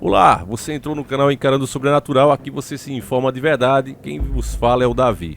Olá, você entrou no canal Encarando o Sobrenatural, aqui você se informa de verdade, quem vos fala é o Davi.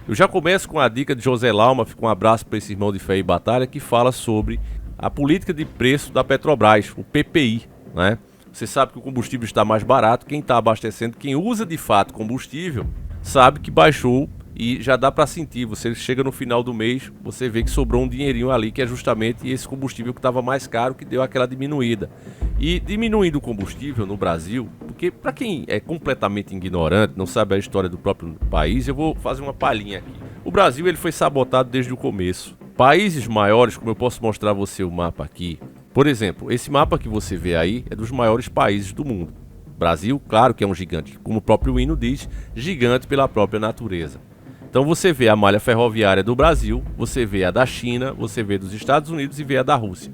Eu já começo com a dica de José Lauma, fica um abraço para esse irmão de fé e batalha, que fala sobre a política de preço da Petrobras, o PPI, né? Você sabe que o combustível está mais barato, quem está abastecendo, quem usa de fato combustível, sabe que baixou e já dá para sentir. Você chega no final do mês, você vê que sobrou um dinheirinho ali, que é justamente esse combustível que estava mais caro, que deu aquela diminuída. E diminuindo o combustível no Brasil, porque para quem é completamente ignorante, não sabe a história do próprio país, eu vou fazer uma palhinha aqui. O Brasil ele foi sabotado desde o começo. Países maiores, como eu posso mostrar a você o mapa aqui, por exemplo, esse mapa que você vê aí é dos maiores países do mundo. Brasil, claro que é um gigante, como o próprio hino diz, gigante pela própria natureza. Então você vê a malha ferroviária do Brasil, você vê a da China, você vê dos Estados Unidos e vê a da Rússia.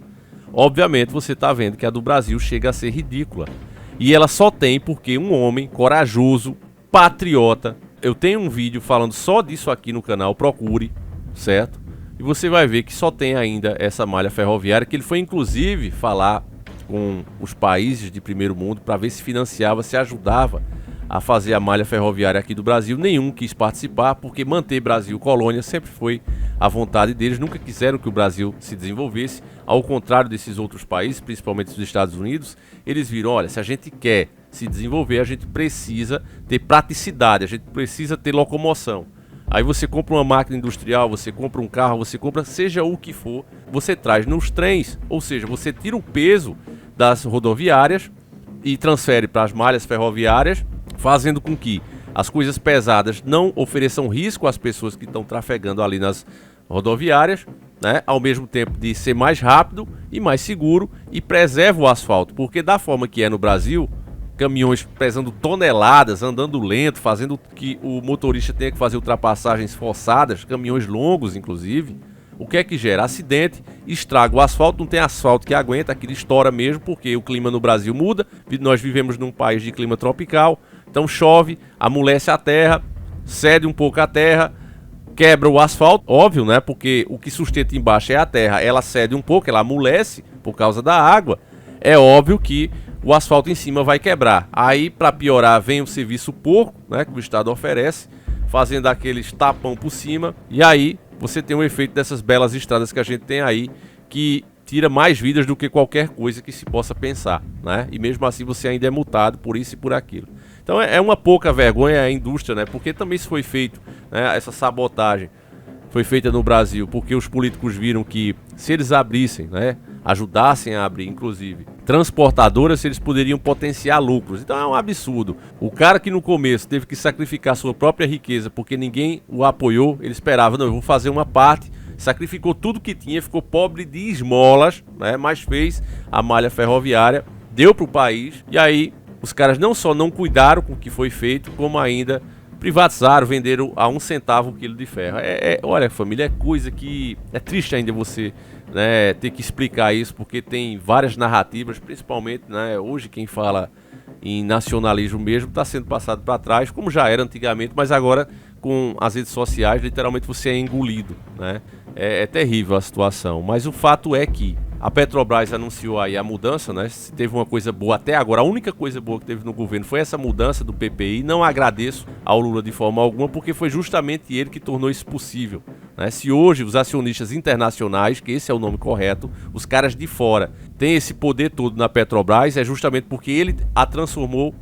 Obviamente você está vendo que a do Brasil chega a ser ridícula. E ela só tem porque um homem corajoso, patriota. Eu tenho um vídeo falando só disso aqui no canal, procure, certo? E você vai ver que só tem ainda essa malha ferroviária, que ele foi inclusive falar com os países de primeiro mundo para ver se financiava, se ajudava a fazer a malha ferroviária aqui do Brasil. Nenhum quis participar, porque manter Brasil colônia sempre foi a vontade deles, nunca quiseram que o Brasil se desenvolvesse. Ao contrário desses outros países, principalmente os Estados Unidos, eles viram, olha, se a gente quer se desenvolver, a gente precisa ter praticidade, a gente precisa ter locomoção. Aí você compra uma máquina industrial, você compra um carro, você compra seja o que for, você traz nos trens, ou seja, você tira o peso das rodoviárias e transfere para as malhas ferroviárias, fazendo com que as coisas pesadas não ofereçam risco às pessoas que estão trafegando ali nas rodoviárias, né? Ao mesmo tempo de ser mais rápido e mais seguro e preserva o asfalto, porque da forma que é no Brasil, caminhões pesando toneladas, andando lento, fazendo que o motorista tenha que fazer ultrapassagens forçadas, caminhões longos inclusive, o que é que gera? Acidente, estraga o asfalto, não tem asfalto que aguenta, aquilo estoura mesmo, porque o clima no Brasil muda, nós vivemos num país de clima tropical, então chove, amolece a terra, cede um pouco a terra, quebra o asfalto, óbvio, né? Porque o que sustenta embaixo é a terra, ela cede um pouco, ela amolece por causa da água, é óbvio que o asfalto em cima vai quebrar. Aí, para piorar, vem o serviço porco, né, que o Estado oferece, fazendo aqueles tapão por cima, e aí você tem o efeito dessas belas estradas que a gente tem aí, que tira mais vidas do que qualquer coisa que se possa pensar, né? E mesmo assim você ainda é multado por isso e por aquilo. Então é uma pouca vergonha a indústria, né? Porque também se foi feito, né, essa sabotagem foi feita no Brasil, porque os políticos viram que se eles abrissem, né, ajudassem a abrir, inclusive, transportadoras, eles poderiam potenciar lucros. Então é um absurdo. O cara que no começo teve que sacrificar sua própria riqueza porque ninguém o apoiou, ele esperava, não, eu vou fazer uma parte, sacrificou tudo que tinha, ficou pobre de esmolas, né, mas fez a malha ferroviária, deu para o país, e aí os caras não só não cuidaram com o que foi feito, como ainda privatizaram, venderam a 1 centavo o quilo de ferro. Olha, família, é coisa que é triste ainda você, né, ter que explicar isso, porque tem várias narrativas, principalmente, né, hoje quem fala em nacionalismo mesmo está sendo passado para trás, como já era antigamente, mas agora com as redes sociais, literalmente você é engolido, né? É terrível a situação, mas o fato é que a Petrobras anunciou aí a mudança, né? Se teve uma coisa boa até agora, a única coisa boa que teve no governo foi essa mudança do PPI. Não agradeço ao Lula de forma alguma, porque foi justamente ele que tornou isso possível, né? Se hoje os acionistas internacionais, que esse é o nome correto, os caras de fora, têm esse poder todo na Petrobras, é justamente porque ele a transformou,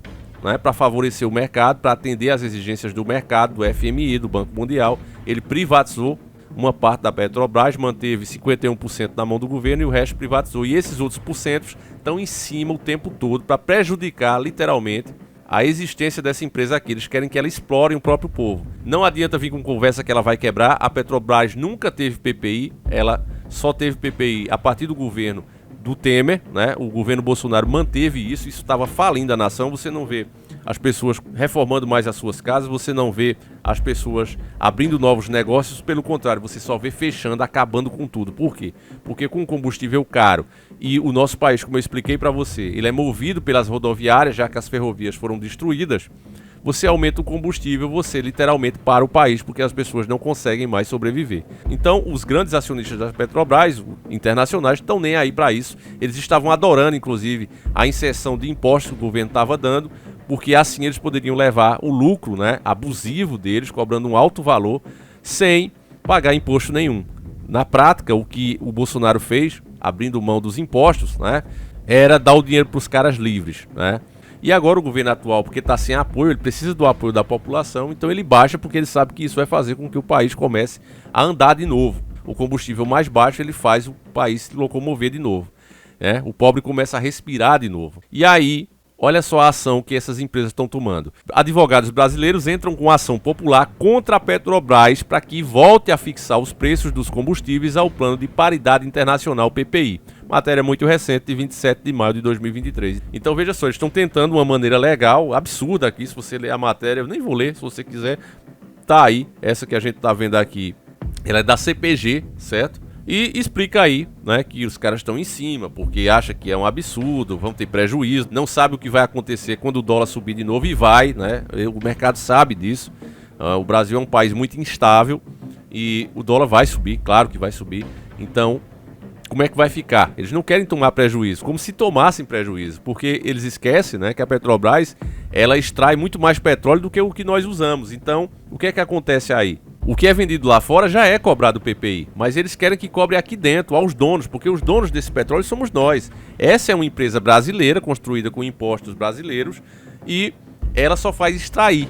né, para favorecer o mercado, para atender às exigências do mercado, do FMI, do Banco Mundial. Ele privatizou uma parte da Petrobras, manteve 51% na mão do governo e o resto privatizou. E esses outros porcentos estão em cima o tempo todo para prejudicar, literalmente, a existência dessa empresa aqui. Eles querem que ela explore o próprio povo. Não adianta vir com conversa que ela vai quebrar. A Petrobras nunca teve PPI, ela só teve PPI a partir do governo do Temer, né? O governo Bolsonaro manteve isso estava falindo a nação. Você não vê as pessoas reformando mais as suas casas, você não vê as pessoas abrindo novos negócios, pelo contrário, você só vê fechando, acabando com tudo. Por quê? Porque com combustível caro e o nosso país, como eu expliquei para você, ele é movido pelas rodoviárias, já que as ferrovias foram destruídas, você aumenta o combustível, você literalmente para o país, porque as pessoas não conseguem mais sobreviver. Então, os grandes acionistas da Petrobras, internacionais, estão nem aí para isso. Eles estavam adorando, inclusive, a inserção de impostos que o governo estava dando, porque assim eles poderiam levar o lucro, né, abusivo deles, cobrando um alto valor, sem pagar imposto nenhum. Na prática, o que o Bolsonaro fez, abrindo mão dos impostos, né, era dar o dinheiro para os caras livres, né? E agora o governo atual, porque está sem apoio, ele precisa do apoio da população, então ele baixa porque ele sabe que isso vai fazer com que o país comece a andar de novo. O combustível mais baixo, ele faz o país se locomover de novo, né? O pobre começa a respirar de novo. E aí, olha só a ação que essas empresas estão tomando. Advogados brasileiros entram com ação popular contra a Petrobras para que volte a fixar os preços dos combustíveis ao plano de paridade internacional PPI. Matéria muito recente, de 27 de maio de 2023. Então veja só, eles estão tentando uma maneira legal, absurda aqui, se você ler a matéria, eu nem vou ler, se você quiser, tá aí, essa que a gente tá vendo aqui, ela é da CPG, certo? E explica aí, né, que os caras estão em cima, porque acha que é um absurdo, vão ter prejuízo, não sabe o que vai acontecer quando o dólar subir de novo, e vai, né, o mercado sabe disso. O Brasil é um país muito instável e o dólar vai subir, claro que vai subir. Então, como é que vai ficar? Eles não querem tomar prejuízo, como se tomassem prejuízo, porque eles esquecem, né, que a Petrobras, ela extrai muito mais petróleo do que o que nós usamos. Então, o que é que acontece aí? O que é vendido lá fora já é cobrado PPI, mas eles querem que cobre aqui dentro, aos donos, porque os donos desse petróleo somos nós. Essa é uma empresa brasileira, construída com impostos brasileiros, e ela só faz extrair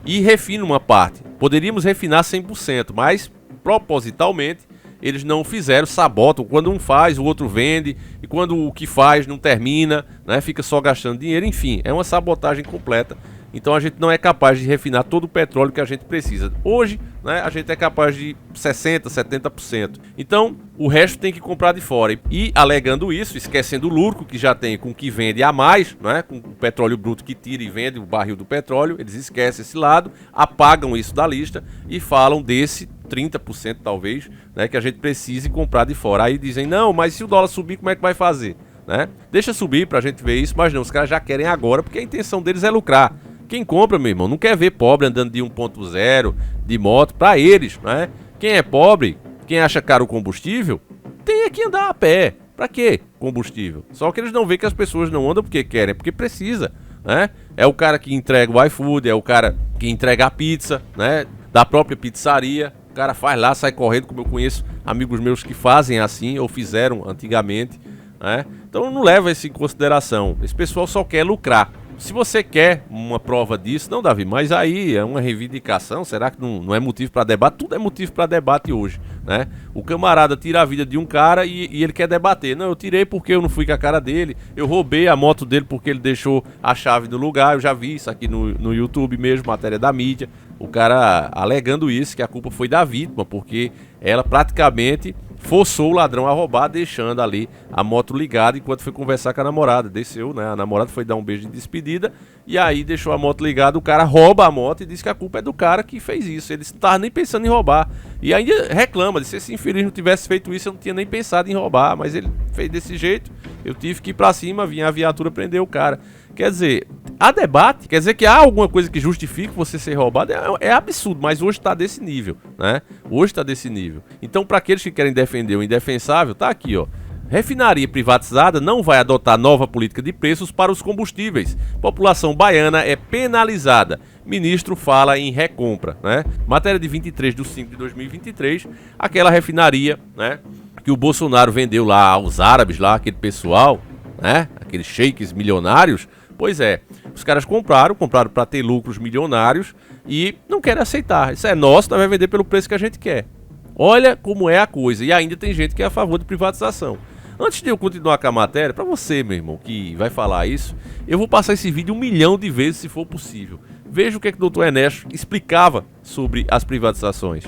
e refina uma parte. Poderíamos refinar 100%, mas propositalmente eles não fizeram, sabotam. Quando um faz, o outro vende, e quando o que faz não termina, né, fica só gastando dinheiro, enfim, é uma sabotagem completa. Então a gente não é capaz de refinar todo o petróleo que a gente precisa. Hoje, né, a gente é capaz de 60%, 70%. Então, o resto tem que comprar de fora. E alegando isso, esquecendo o lucro que já tem com o que vende a mais, né, com o petróleo bruto que tira e vende o barril do petróleo, eles esquecem esse lado, apagam isso da lista e falam desse 30% talvez, né, que a gente precise comprar de fora. Aí dizem, não, mas se o dólar subir, como é que vai fazer? Né? Deixa subir pra gente ver isso, mas não, os caras já querem agora, porque a intenção deles é lucrar. Quem compra, meu irmão, não quer ver pobre andando de 1.0, de moto, pra eles, né? Quem é pobre, quem acha caro o combustível, tem que andar a pé. Pra quê combustível? Só que eles não veem que as pessoas não andam porque querem, é porque precisa, né? É o cara que entrega o iFood, é o cara que entrega a pizza, né? Da própria pizzaria. O cara faz lá, sai correndo, como eu conheço amigos meus que fazem assim, ou fizeram antigamente, né? Então não leva isso em consideração. Esse pessoal só quer lucrar. Se você quer uma prova disso, não, Davi, mas aí é uma reivindicação, será que não é motivo para debate? Tudo é motivo para debate hoje, né? O camarada tira a vida de um cara e ele quer debater. Não, eu tirei porque eu não fui com a cara dele, eu roubei a moto dele porque ele deixou a chave no lugar, eu já vi isso aqui no YouTube mesmo, matéria da mídia. O cara alegando isso, que a culpa foi da vítima, porque ela praticamente forçou o ladrão a roubar, deixando ali a moto ligada enquanto foi conversar com a namorada. Desceu, né? A namorada foi dar um beijo de despedida e aí deixou a moto ligada. O cara rouba a moto e diz que a culpa é do cara que fez isso. Ele não estava nem pensando em roubar. E ainda reclama, se esse infeliz não tivesse feito isso, eu não tinha nem pensado em roubar. Mas ele fez desse jeito, eu tive que ir pra cima, vinha a viatura prender o cara. Quer dizer, há debate, quer dizer que há alguma coisa que justifique você ser roubado, é absurdo, mas hoje está desse nível, né? Hoje está desse nível. Então, para aqueles que querem defender o indefensável, tá aqui, ó. Refinaria privatizada não vai adotar nova política de preços para os combustíveis. População baiana é penalizada. Ministro fala em recompra, né? Matéria de 23 de 5 de 2023, aquela refinaria, né, que o Bolsonaro vendeu lá aos árabes, lá, aquele pessoal, né? Aqueles sheiks milionários. Pois é, os caras compraram para ter lucros milionários e não querem aceitar. Isso é nosso, nós vamos vender pelo preço que a gente quer. Olha como é a coisa. E ainda tem gente que é a favor de privatização. Antes de eu continuar com a matéria, para você, meu irmão, que vai falar isso, eu vou passar esse vídeo 1 milhão de vezes se for possível. Veja o que é que o Dr. Ernesto explicava sobre as privatizações.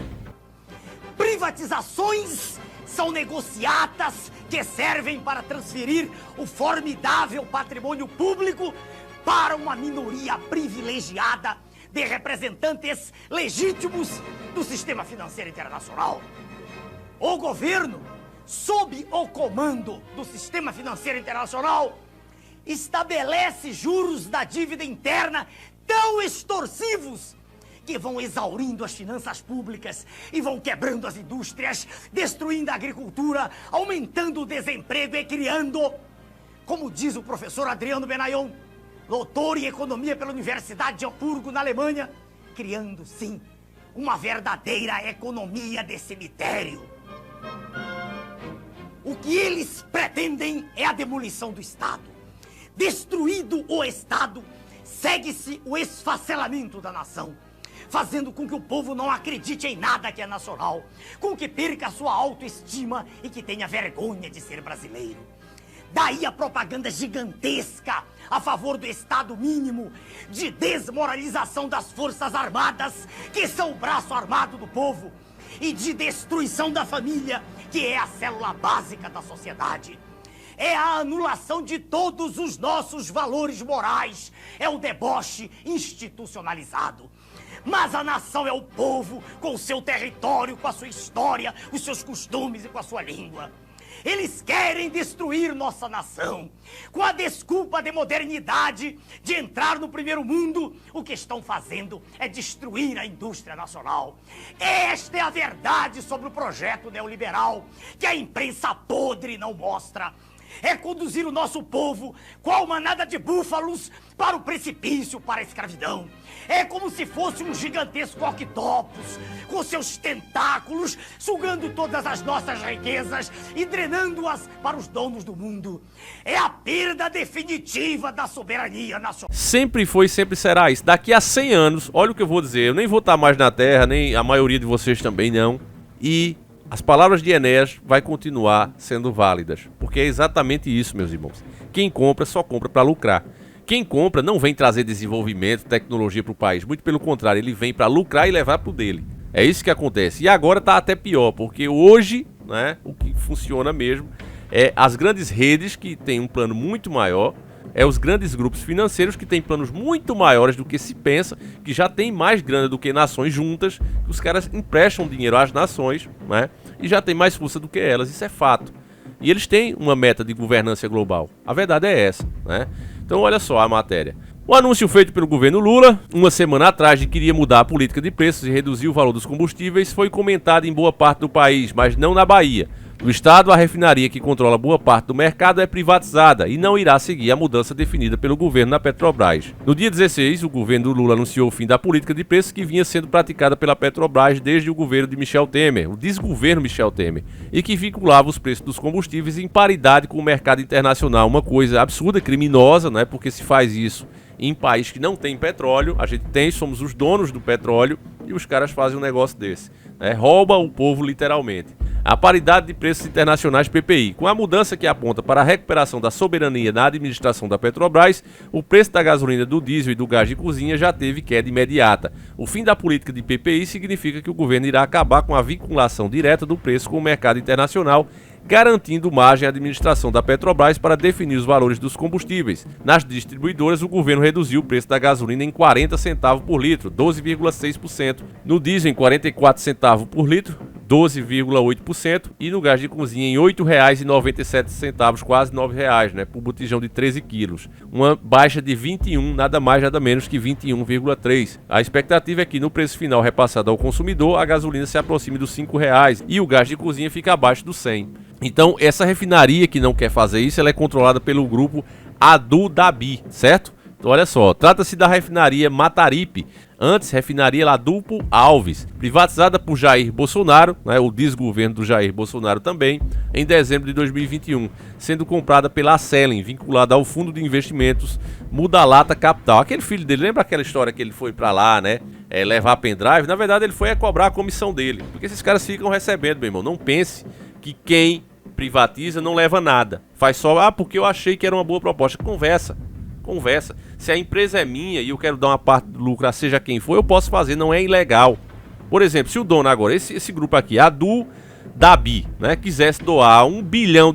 Privatizações são negociatas que servem para transferir o formidável patrimônio público para uma minoria privilegiada de representantes legítimos do sistema financeiro internacional. O governo, sob o comando do sistema financeiro internacional, estabelece juros da dívida interna tão extorsivos que vão exaurindo as finanças públicas e vão quebrando as indústrias, destruindo a agricultura, aumentando o desemprego e criando, como diz o professor Adriano Benayon, doutor em economia pela Universidade de Hamburgo, na Alemanha, criando, sim, uma verdadeira economia de cemitério. O que eles pretendem é a demolição do Estado. Destruído o Estado, segue-se o esfacelamento da nação, fazendo com que o povo não acredite em nada que é nacional, com que perca a sua autoestima e que tenha vergonha de ser brasileiro. Daí a propaganda gigantesca a favor do Estado mínimo, de desmoralização das Forças Armadas, que são o braço armado do povo, e de destruição da família, que é a célula básica da sociedade. É a anulação de todos os nossos valores morais, é o deboche institucionalizado. Mas a nação é o povo, com o seu território, com a sua história, os seus costumes e com a sua língua. Eles querem destruir nossa nação. Com a desculpa de modernidade, de entrar no primeiro mundo, o que estão fazendo é destruir a indústria nacional. Esta é a verdade sobre o projeto neoliberal, que a imprensa podre não mostra. É conduzir o nosso povo, qual manada de búfalos, para o precipício, para a escravidão. É como se fosse um gigantesco octopus, com seus tentáculos, sugando todas as nossas riquezas e drenando-as para os donos do mundo. É a perda definitiva da soberania nacional. Sempre foi e sempre será isso. Daqui a 100 anos, olha o que eu vou dizer, eu nem vou estar mais na Terra, nem a maioria de vocês também não. E as palavras de Enéas vai continuar sendo válidas, porque é exatamente isso, meus irmãos. Quem compra só compra para lucrar. Quem compra não vem trazer desenvolvimento, tecnologia para o país, muito pelo contrário, ele vem para lucrar e levar para o dele. É isso que acontece. E agora está até pior, porque hoje, né, o que funciona mesmo é as grandes redes que têm um plano muito maior, é os grandes grupos financeiros que têm planos muito maiores do que se pensa, que já tem mais grana do que nações juntas, que os caras emprestam dinheiro às nações, né, e já tem mais força do que elas, isso é fato. E eles têm uma meta de governança global. A verdade é essa, né? Então olha só a matéria. O anúncio feito pelo governo Lula, uma semana atrás, de que iria mudar a política de preços e reduzir o valor dos combustíveis, foi comentado em boa parte do país, mas não na Bahia. No estado, a refinaria que controla boa parte do mercado é privatizada e não irá seguir a mudança definida pelo governo na Petrobras. No dia 16, o governo Lula anunciou o fim da política de preços que vinha sendo praticada pela Petrobras desde o governo de Michel Temer, o desgoverno Michel Temer, e que vinculava os preços dos combustíveis em paridade com o mercado internacional. Uma coisa absurda, criminosa, né? Porque se faz isso em país que não tem petróleo, a gente tem, somos os donos do petróleo e os caras fazem um negócio desse, né? Rouba o povo literalmente. A paridade de preços internacionais PPI. Com a mudança que aponta para a recuperação da soberania na administração da Petrobras, o preço da gasolina, do diesel e do gás de cozinha já teve queda imediata. O fim da política de PPI significa que o governo irá acabar com a vinculação direta do preço com o mercado internacional, garantindo margem à administração da Petrobras para definir os valores dos combustíveis. Nas distribuidoras, o governo reduziu o preço da gasolina em 40 centavos por litro, 12,6%. No diesel, em 44 centavos por litro, 12,8%. E no gás de cozinha, em R$ 8,97, quase R$ 9,00, né, por botijão de 13 quilos. Uma baixa de 21, nada mais, nada menos que 21,3%. A expectativa é que no preço final repassado ao consumidor, a gasolina se aproxime dos R$ 5,00 e o gás de cozinha fica abaixo dos 100. Então, essa refinaria que não quer fazer isso, ela é controlada pelo grupo Adu Dhabi, certo? Então, olha só, trata-se da refinaria Mataripe, antes refinaria Ladulfo Alves, privatizada por Jair Bolsonaro, né, o desgoverno do Jair Bolsonaro também, em dezembro de 2021, sendo comprada pela Selen, vinculada ao fundo de investimentos Mudalata Capital. Aquele filho dele, lembra aquela história que ele foi pra lá, né, levar pendrive? Na verdade, ele foi cobrar a comissão dele, porque esses caras ficam recebendo, meu irmão. Não pense que quem privatiza não leva nada, faz só, porque eu achei que era uma boa proposta. Conversa. Se a empresa é minha e eu quero dar uma parte do lucro a seja quem for, eu posso fazer, não é ilegal. Por exemplo, se o dono agora, esse grupo aqui, Adu Dhabi, né, quisesse doar R$1 bilhão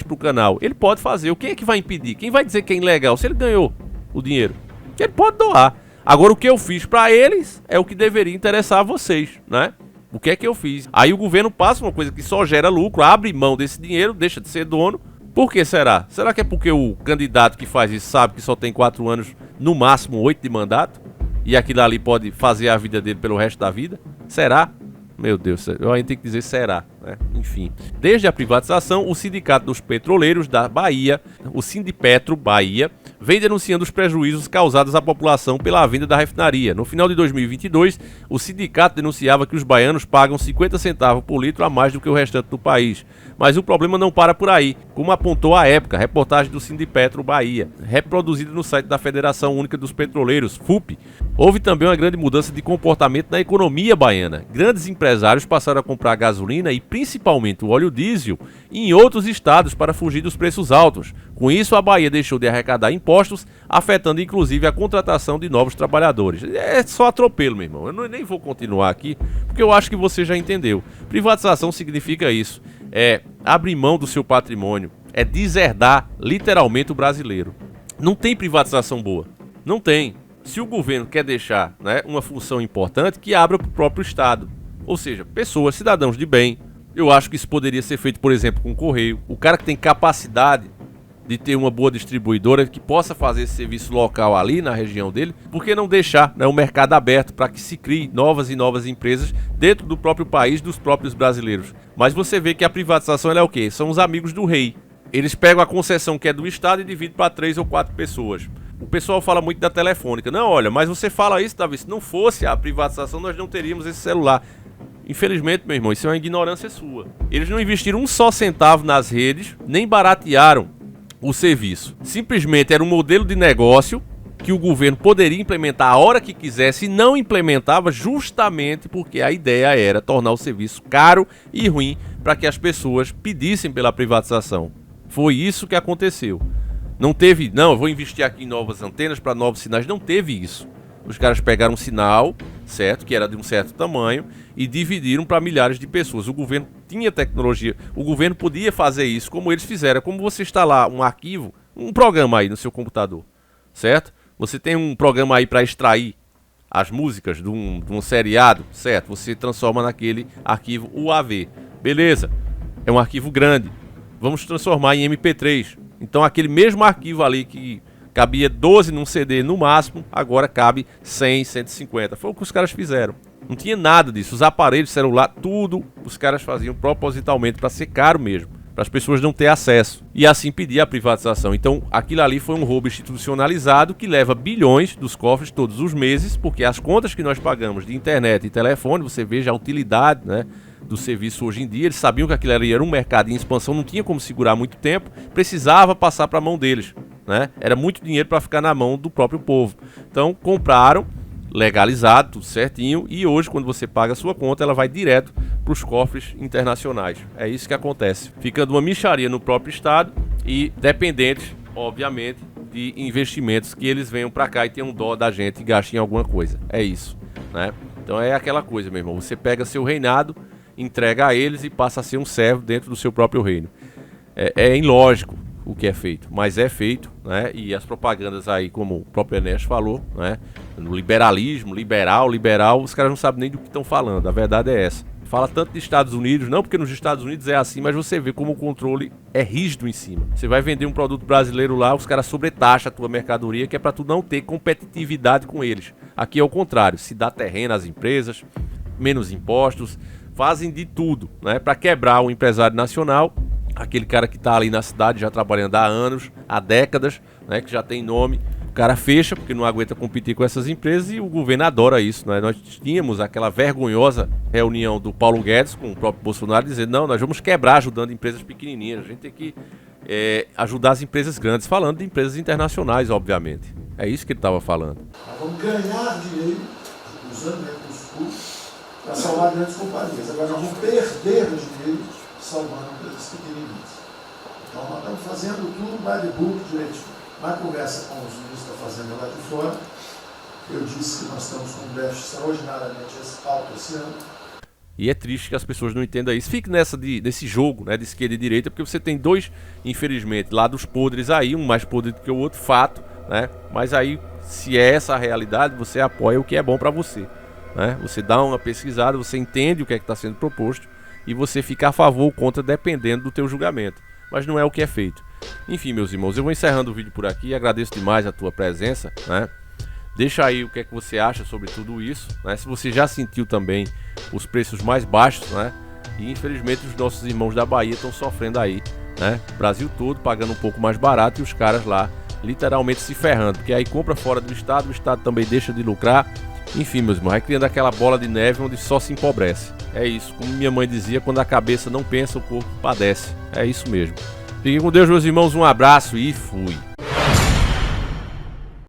pro canal, ele pode fazer. O que é que vai impedir? Quem vai dizer que é ilegal? Se ele ganhou o dinheiro, ele pode doar. Agora, o que eu fiz para eles é o que deveria interessar a vocês, né? O que é que eu fiz? Aí o governo passa uma coisa que só gera lucro, abre mão desse dinheiro, deixa de ser dono. Por que será? Será que é porque o candidato que faz isso sabe que só tem 4 anos, no máximo 8 de mandato? e aquilo ali pode fazer a vida dele pelo resto da vida? Será? Meu Deus, eu ainda tenho que dizer será, né? Enfim, desde a privatização, o Sindicato dos Petroleiros da Bahia, o Sindipetro Bahia, vem denunciando os prejuízos causados à população pela venda da refinaria. No final de 2022, o sindicato denunciava que os baianos pagam 50 centavos por litro a mais do que o restante do país. Mas o problema não para por aí, como apontou à época, reportagem do Sindipetro Bahia, reproduzida no site da Federação Única dos Petroleiros, FUP. Houve também uma grande mudança de comportamento na economia baiana. Grandes empresários passaram a comprar gasolina e principalmente o óleo diesel em outros estados para fugir dos preços altos. Com isso, a Bahia deixou de arrecadar impostos, afetando inclusive a contratação de novos trabalhadores. É só atropelo, meu irmão. Nem vou continuar aqui, porque eu acho que você já entendeu. Privatização significa isso. É abrir mão do seu patrimônio. É deserdar literalmente o brasileiro. Não tem privatização boa. Não tem. Se o governo quer deixar, né, uma função importante, que abra para o próprio Estado. Ou seja, pessoas, cidadãos de bem. Eu acho que isso poderia ser feito, por exemplo, com o Correio. O cara que tem capacidade de ter uma boa distribuidora que possa fazer esse serviço local ali na região dele, por que não deixar, né, o mercado aberto para que se crie novas e novas empresas dentro do próprio país, dos próprios brasileiros? Mas você vê que a privatização ela é o quê? São os amigos do rei. Eles pegam a concessão que é do Estado e dividem para 3 ou 4 pessoas. O pessoal fala muito da Telefônica. Não, olha, mas você fala isso, Davi, se não fosse a privatização nós não teríamos esse celular. Infelizmente, meu irmão, isso é uma ignorância sua. Eles não investiram um só centavo nas redes, nem baratearam o serviço. Simplesmente era um modelo de negócio que o governo poderia implementar a hora que quisesse e não implementava justamente porque a ideia era tornar o serviço caro e ruim para que as pessoas pedissem pela privatização. Foi isso que aconteceu. Não teve, não, eu vou investir aqui em novas antenas para novos sinais. Não teve isso. Os caras pegaram um sinal, certo, que era de um certo tamanho, e dividiram para milhares de pessoas. O governo tinha tecnologia, o governo podia fazer isso como eles fizeram. Como você instalar um arquivo, um programa aí no seu computador, certo? Você tem um programa aí para extrair as músicas de um seriado, certo? Você transforma naquele arquivo UAV. Beleza, é um arquivo grande. Vamos transformar em MP3. Então aquele mesmo arquivo ali que cabia 12 num CD no máximo, agora cabe 100, 150. Foi o que os caras fizeram. Não tinha nada disso. Os aparelhos, celular, tudo os caras faziam propositalmente para ser caro mesmo, para as pessoas não ter acesso e assim pedir a privatização. Então aquilo ali foi um roubo institucionalizado que leva bilhões dos cofres todos os meses, porque as contas que nós pagamos de internet e telefone, você veja a utilidade, né, do serviço hoje em dia. Eles sabiam que aquilo ali era um mercado em expansão, não tinha como segurar muito tempo, precisava passar para a mão deles, né? Era muito dinheiro para ficar na mão do próprio povo. Então compraram, legalizado, tudo certinho, e hoje quando você paga a sua conta, ela vai direto para os cofres internacionais. É isso que acontece. Ficando uma mixaria no próprio estado e dependentes, obviamente, de investimentos que eles venham para cá e tenham dó da gente e gastem em alguma coisa. É isso, né? Então é aquela coisa, meu irmão. Você pega seu reinado, entrega a eles e passa a ser um servo dentro do seu próprio reino. É ilógico o que é feito, mas é feito, né? E as propagandas aí, como o próprio Ernesto falou, né? No liberalismo, liberal, os caras não sabem nem do que estão falando, a verdade é essa. Fala tanto de Estados Unidos, não porque nos Estados Unidos é assim, mas você vê como o controle é rígido em cima. Você vai vender um produto brasileiro lá, os caras sobretaxam a tua mercadoria, que é para tu não ter competitividade com eles. Aqui é o contrário, se dá terreno às empresas, menos impostos, fazem de tudo, né, para quebrar o empresário nacional, aquele cara que está ali na cidade já trabalhando há anos, há décadas, né, que já tem nome. O cara fecha porque não aguenta competir com essas empresas e o governo adora isso, né? Nós tínhamos aquela vergonhosa reunião do Paulo Guedes com o próprio Bolsonaro dizendo, não, nós vamos quebrar ajudando empresas pequenininhas, a gente tem que ajudar as empresas grandes, falando de empresas internacionais, obviamente. É isso que ele estava falando. Nós vamos ganhar dinheiro usando recursos públicos para salvar grandes companhias. Agora nós vamos perder dinheiro salvando empresas pequenininhas. Então nós estamos fazendo tudo by the book direitinho. Na conversa com os ministros da Fazenda lá de fora, eu disse que nós estamos com um déficit extraordinariamente alto esse ano. E é triste que as pessoas não entendam isso. Fique nesse jogo, né, de esquerda e direita, porque você tem dois, infelizmente, lados podres aí, um mais podre do que o outro, fato, né? Mas aí, se é essa a realidade, você apoia o que é bom para você, né? Você dá uma pesquisada, você entende o que é que está sendo proposto e você fica a favor ou contra, dependendo do teu julgamento. Mas não é o que é feito. Enfim, meus irmãos, eu vou encerrando o vídeo por aqui. Agradeço demais a tua presença, né? Deixa aí o que é que você acha sobre tudo isso, né? Se você já sentiu também os preços mais baixos, né? E infelizmente os nossos irmãos da Bahia estão sofrendo aí, né? Brasil todo pagando um pouco mais barato e os caras lá literalmente se ferrando, porque aí compra fora do estado, o estado também deixa de lucrar. Enfim, meus irmãos, vai criando aquela bola de neve onde só se empobrece. É isso, como minha mãe dizia, quando a cabeça não pensa, o corpo padece. É isso mesmo. Fiquem com Deus, meus irmãos, um abraço e fui.